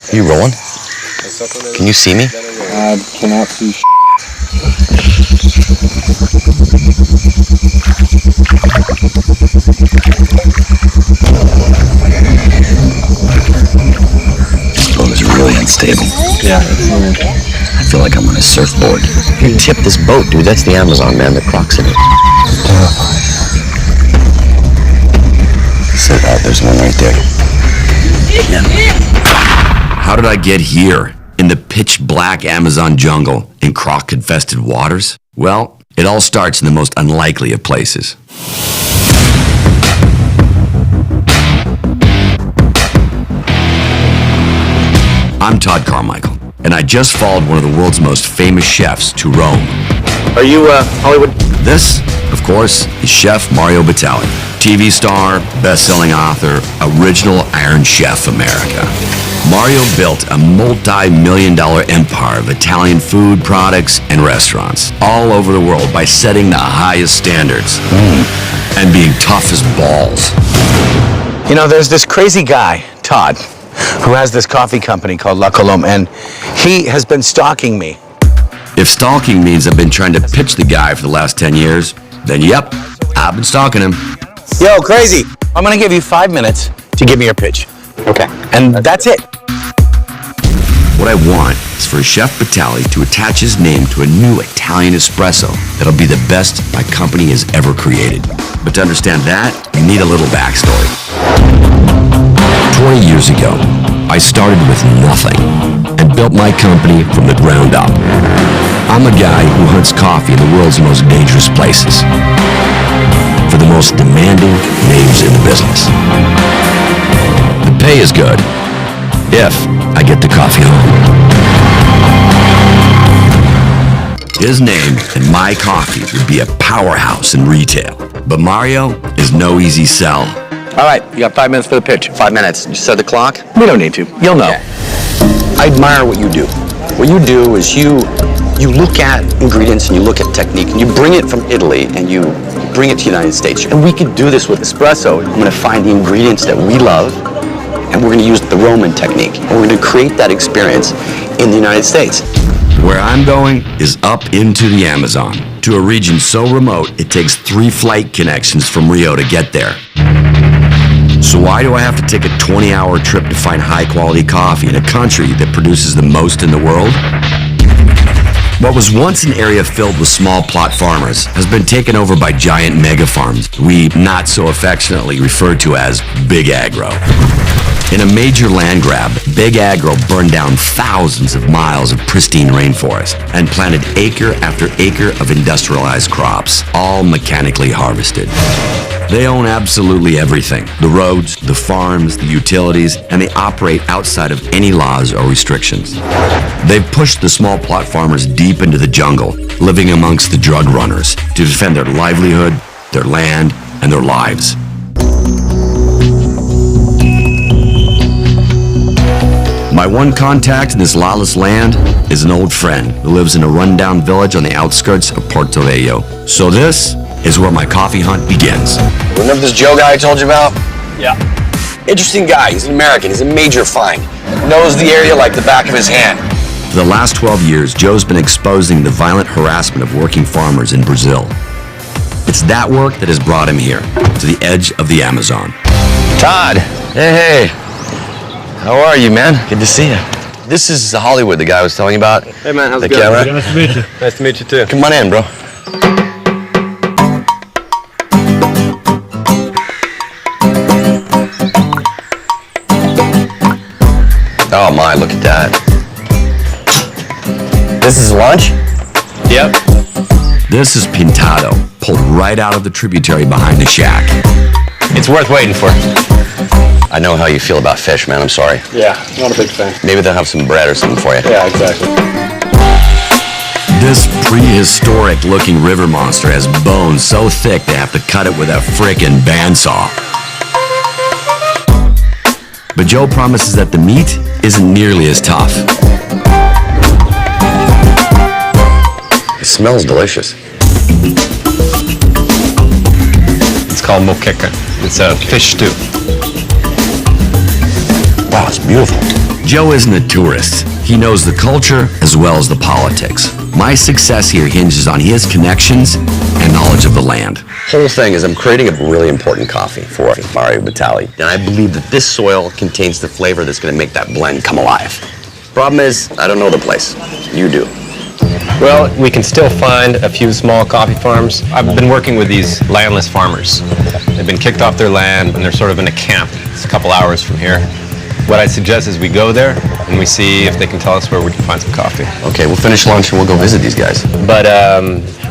Are you rolling? Can you see me? I cannot see This boat is really unstable. Yeah. I feel like I'm on a surfboard. You tip this boat, dude. That's the Amazon, man. The croc's in it. So there's one right there. Yeah. How did I get here? In the pitch black Amazon jungle in croc-infested waters? Well, it all starts in the most unlikely of places. I'm Todd Carmichael, and I just followed one of the world's most famous chefs to Rome. Are you, Hollywood? This, of course, is Chef Mario Batali. TV star, best-selling author, original Iron Chef America. Mario built a multi-million-dollar empire of Italian food, products, and restaurants all over the world by setting the highest standards and being tough as balls. You know, there's this crazy guy, Todd, who has this coffee company called La Colombe, and he has been stalking me. If stalking means I've been trying to pitch the guy for the last 10 years, then yep, I've been stalking him. Yo, crazy! I'm gonna give you 5 minutes to give me your pitch. Okay. And that's it. What I want is for Chef Batali to attach his name to a new Italian espresso that'll be the best my company has ever created. But to understand that, you need a little backstory. 20 years ago, I started with nothing and built my company from the ground up. I'm a guy who hunts coffee in the world's most dangerous places for the most demanding names in the business. The pay is good if I get the coffee home. His name and my coffee would be a powerhouse in retail. But Mario is no easy sell. All right, you got 5 minutes for the pitch. 5 minutes. You set the clock? We don't need to. You'll know. Okay. I admire what you do. What you do is you look at ingredients and you look at technique and you bring it from Italy and you bring it to the United States. And we could do this with espresso. I'm going to find the ingredients that we love and we're going to use the Roman technique. And we're going to create that experience in the United States. Where I'm going is up into the Amazon, to a region so remote it takes 3 flight connections from Rio to get there. So why do I have to take a 20-hour trip to find high-quality coffee in a country that produces the most in the world? What was once an area filled with small plot farmers has been taken over by giant mega farms we not so affectionately refer to as Big Agro. In a major land grab, Big Agro burned down thousands of miles of pristine rainforest and planted acre after acre of industrialized crops, all mechanically harvested. They own absolutely everything: the roads, the farms, the utilities, and they operate outside of any laws or restrictions. They've pushed the small plot farmers deep into the jungle, living amongst the drug runners to defend their livelihood, their land, and their lives. My one contact in this lawless land is an old friend who lives in a rundown village on the outskirts of Porto Velho. So this is where my coffee hunt begins. Remember this Joe guy I told you about? Yeah. Interesting guy. He's an American. He's a major find. Knows the area like the back of his hand. For the last 12 years, Joe's been exposing the violent harassment of working farmers in Brazil. It's that work that has brought him here, to the edge of the Amazon. Todd. Hey. How are you, man? Good to see you. This is Hollywood, the guy I was telling you about. Hey, man. How's it going? going? Nice to meet you. Nice to meet you, too. Come on in, bro. Oh my, look at that. This is lunch? Yep. This is pintado, pulled right out of the tributary behind the shack. It's worth waiting for. I know how you feel about fish, man. I'm sorry. Yeah, not a big fan. Maybe they'll have some bread or something for you. Yeah, exactly. This prehistoric-looking river monster has bones so thick they have to cut it with a frickin' bandsaw. But Joe promises that the meat isn't nearly as tough. It smells delicious. It's called moqueca. It's a fish stew. Wow, it's beautiful. Joe isn't a tourist. He knows the culture as well as the politics. My success here hinges on his connections and knowledge of the land. Whole thing is I'm creating a really important coffee for Mario Batali, and I believe that this soil contains the flavor that's going to make that blend come alive. Problem is, I don't know the place. You do. Well, we can still find a few small coffee farms. I've been working with these landless farmers. They've been kicked off their land and they're sort of in a camp. It's a couple hours from here. What I suggest is we go there and we see if they can tell us where we can find some coffee. Okay, we'll finish lunch and we'll go visit these guys. But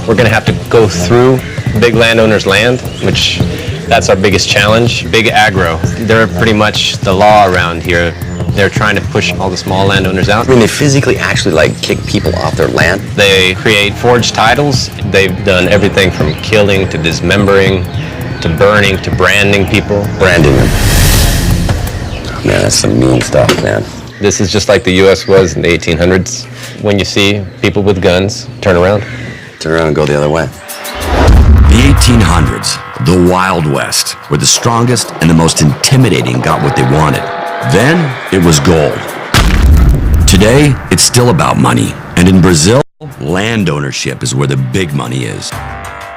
we're going to have to go through big landowners' land, which that's our biggest challenge. Big agro. They're pretty much the law around here. They're trying to push all the small landowners out. I mean, they physically actually like kick people off their land? They create forged titles. They've done everything from killing to dismembering to burning to branding people. Branding them. Man, that's some mean stuff, man. This is just like the U.S. was in the 1800s. When you see people with guns, turn around. Turn around and go the other way. The 1800s, the Wild West, where the strongest and the most intimidating got what they wanted. Then it was gold. Today, it's still about money. And in Brazil, land ownership is where the big money is.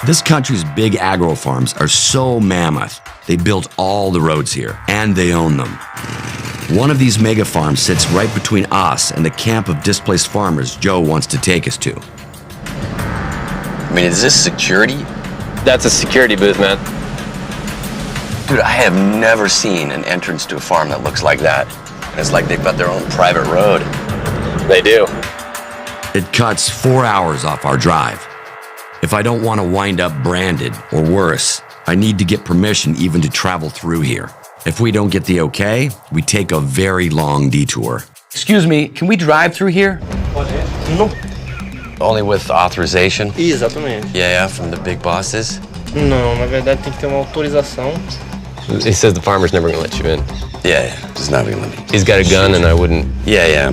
This country's big agro farms are so mammoth, they built all the roads here, and they own them. One of these mega farms sits right between us and the camp of displaced farmers Joe wants to take us to. I mean, is this security? That's a security booth, man. Dude, I have never seen an entrance to a farm that looks like that. It's like they've got their own private road. They do. It cuts 4 hours off our drive. If I don't want to wind up branded, or worse, I need to get permission even to travel through here. If we don't get the okay, we take a very long detour. Excuse me, can we drive through here? No. Only with authorization? Exatamente. Yeah, from the big bosses? Não, na verdade tem que ter uma autorização. He says the farmer's never gonna let you in. Yeah, just not gonna let me. He's got a gun and I wouldn't. Yeah, yeah,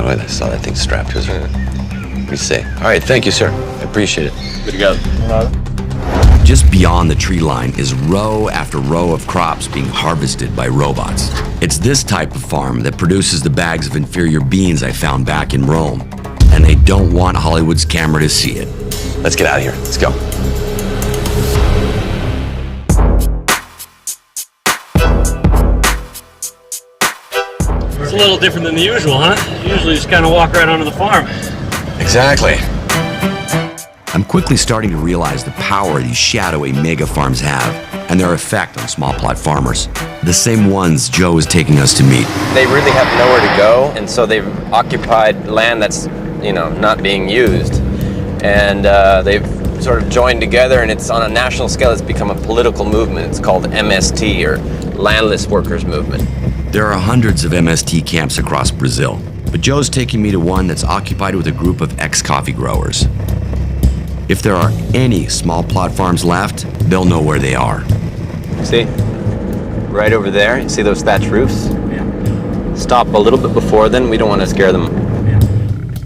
I saw that thing strapped to his arm. We say. All right, thank you, sir. I appreciate it. Good to go. Just beyond the tree line is row after row of crops being harvested by robots. It's this type of farm that produces the bags of inferior beans I found back in Rome. And they don't want Hollywood's camera to see it. Let's get out of here. Let's go. It's a little different than the usual, huh? Usually just kind of walk right onto the farm. Exactly. I'm quickly starting to realize the power these shadowy mega farms have and their effect on small plot farmers. The same ones Joe is taking us to meet. They really have nowhere to go, and so they've occupied land that's, not being used. And they've sort of joined together, and it's on a national scale. It's become a political movement. It's called MST, or Landless Workers Movement. There are hundreds of MST camps across Brazil, but Joe's taking me to one that's occupied with a group of ex-coffee growers. If there are any small plot farms left, they'll know where they are. See? Right over there, you see those thatched roofs? Yeah. Stop a little bit before then, we don't want to scare them.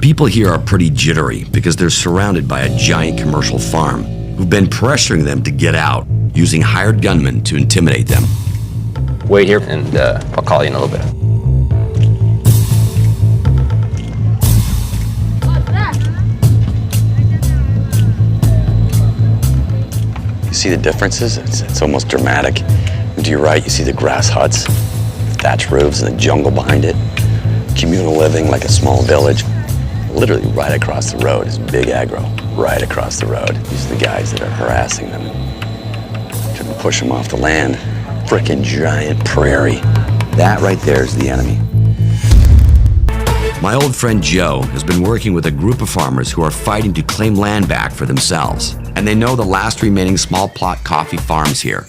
People here are pretty jittery because they're surrounded by a giant commercial farm who've been pressuring them to get out, using hired gunmen to intimidate them. Wait here, and I'll call you in a little bit. You see the differences? It's almost dramatic. And to your right, you see the grass huts, thatched roofs, and the jungle behind it. Communal living like a small village. Literally right across the road is big agro. Right across the road. These are the guys that are harassing them, trying to push them off the land. Frickin' giant prairie. That right there is the enemy. My old friend Joe has been working with a group of farmers who are fighting to claim land back for themselves. And they know the last remaining small plot coffee farms here.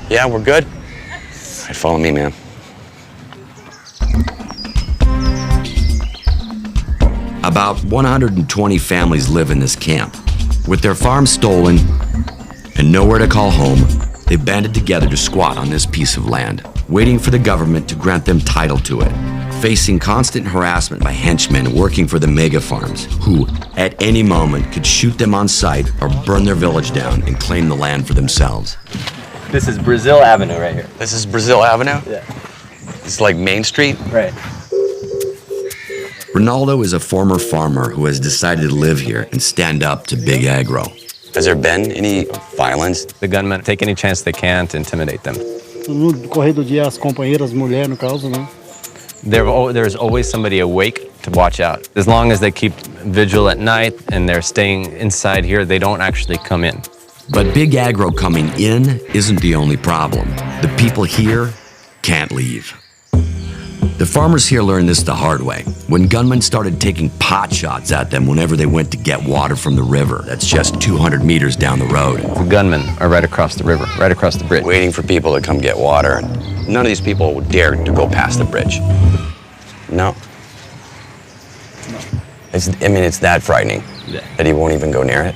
Yeah, we're good. All right, follow me, man. About 120 families live in this camp. With their farms stolen and nowhere to call home, they banded together to squat on this piece of land, waiting for the government to grant them title to it, facing constant harassment by henchmen working for the mega farms, who, at any moment, could shoot them on sight or burn their village down and claim the land for themselves. This is Brazil Avenue right here. This is Brazil Avenue? Yeah. It's like Main Street. Right. Ronaldo is a former farmer who has decided to live here and stand up to big agro. Has there been any violence? The gunmen take any chance they can to intimidate them. No decorrer do dia, as companheiras, mulher, no caso, né? There's always somebody awake to watch out. As long as they keep vigil at night and they're staying inside here, they don't actually come in. But big agro coming in isn't the only problem. The people here can't leave. The farmers here learned this the hard way, when gunmen started taking pot shots at them whenever they went to get water from the river that's just 200 meters down the road. The gunmen are right across the river, right across the bridge. Waiting for people to come get water. None of these people would dare to go past the bridge. No. It's that frightening that he won't even go near it.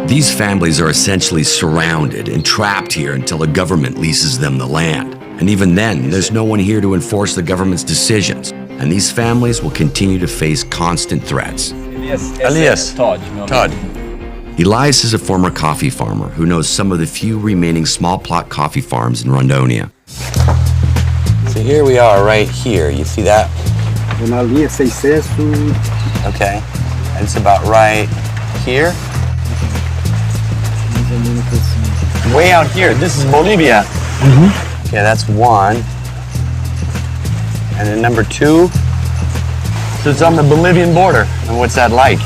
These families are essentially surrounded and trapped here until the government leases them the land. And even then, there's no one here to enforce the government's decisions. And these families will continue to face constant threats. Elias. Todd. Elias is a former coffee farmer who knows some of the few remaining small plot coffee farms in Rondonia. So here we are right here. You see that? Na linha sem cesso. Okay. And it's about right here. Way out here. This is Bolivia. Okay, that's one. And then number two. So it's on the Bolivian border. And what's that like?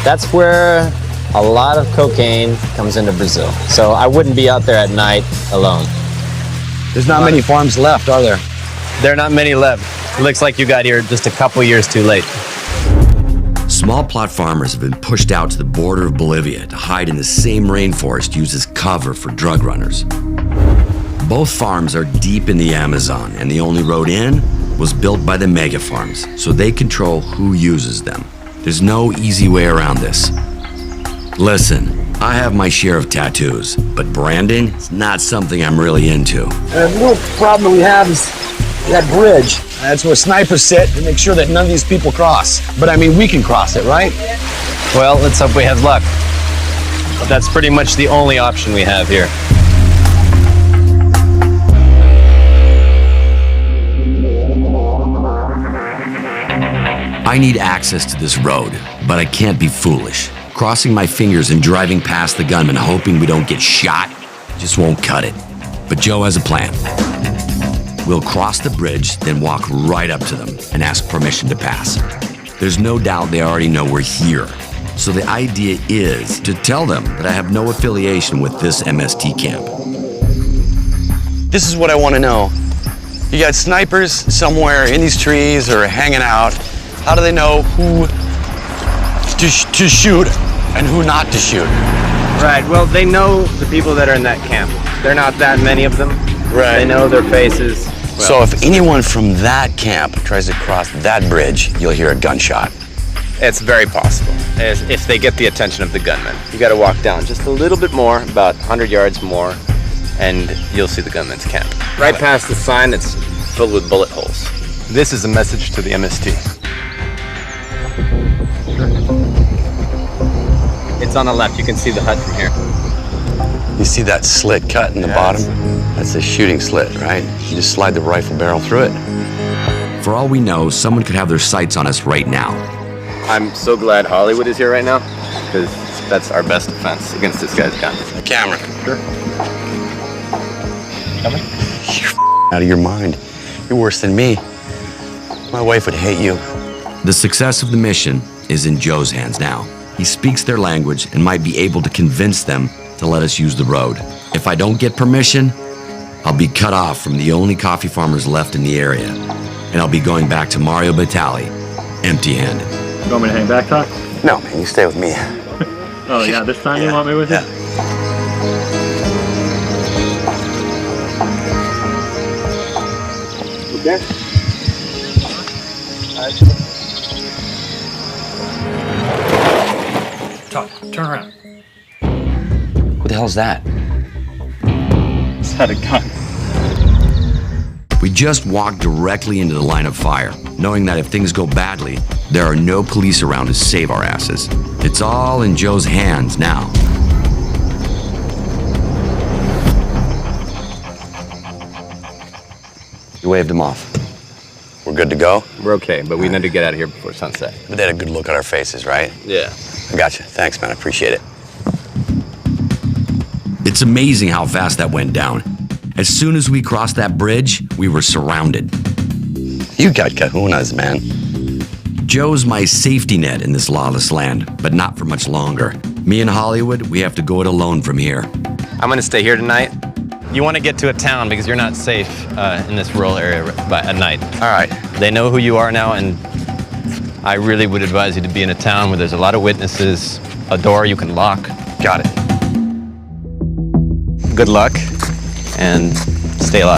That's where a lot of cocaine comes into Brazil. So I wouldn't be out there at night alone. There's not many farms left, are there? There are not many left. It looks like you got here just a couple years too late. Small plot farmers have been pushed out to the border of Bolivia to hide in the same rainforest used as cover for drug runners. Both farms are deep in the Amazon, and the only road in was built by the mega farms, so they control who uses them. There's no easy way around this. Listen, I have my share of tattoos, but branding is not something I'm really into. The little problem we have is that bridge. That's where snipers sit to make sure that none of these people cross. But I mean, we can cross it, right? Well, let's hope we have luck. But that's pretty much the only option we have here. I need access to this road, but I can't be foolish. Crossing my fingers and driving past the gunman hoping we don't get shot just won't cut it. But Joe has a plan. We'll cross the bridge, then walk right up to them and ask permission to pass. There's no doubt they already know we're here. So the idea is to tell them that I have no affiliation with this MST camp. This is what I want to know. You got snipers somewhere in these trees or hanging out. How do they know who to shoot and who not to shoot? Right, well, they know the people that are in that camp. There are not that many of them. Right. They know their faces. Well, So if anyone from that camp tries to cross that bridge, you'll hear a gunshot. It's very possible, if they get the attention of the gunmen. You gotta walk down just a little bit more, about 100 yards more, and you'll see the gunmen's camp. Right past the sign that's filled with bullet holes. This is a message to the MST. It's on the left, you can see the hut from here. You see that slit cut in the bottom? That's a shooting slit, right? You just slide the rifle barrel through it. For all we know, someone could have their sights on us right now. I'm so glad Hollywood is here right now, because that's our best defense against this guy's gun. The camera. Sure. Coming? You're out of your mind. You're worse than me. My wife would hate you. The success of the mission is in Joe's hands now. He speaks their language and might be able to convince them to let us use the road. If I don't get permission, I'll be cut off from the only coffee farmers left in the area, and I'll be going back to Mario Batali, empty-handed. You want me to hang back, Todd? No, man, you stay with me. Oh yeah, this time you want me with you? Okay. Todd, turn around. What the hell's that? Just had a gun. We just walked directly into the line of fire, knowing that if things go badly, there are no police around to save our asses. It's all in Joe's hands now. waved them off. We're good to go? We're okay, but we need to get out of here before sunset. But they had a good look at our faces, right? Yeah. I gotcha. Thanks, man. I appreciate it. It's amazing how fast that went down. As soon as we crossed that bridge, we were surrounded. You got kahunas, man. Joe's my safety net in this lawless land, but not for much longer. Me and Hollywood, we have to go it alone from here. I'm gonna stay here tonight. You want to get to a town because you're not safe in this rural area at night. All right. They know who you are now, and I really would advise you to be in a town where there's a lot of witnesses, a door you can lock. Got it. Good luck, and stay alive.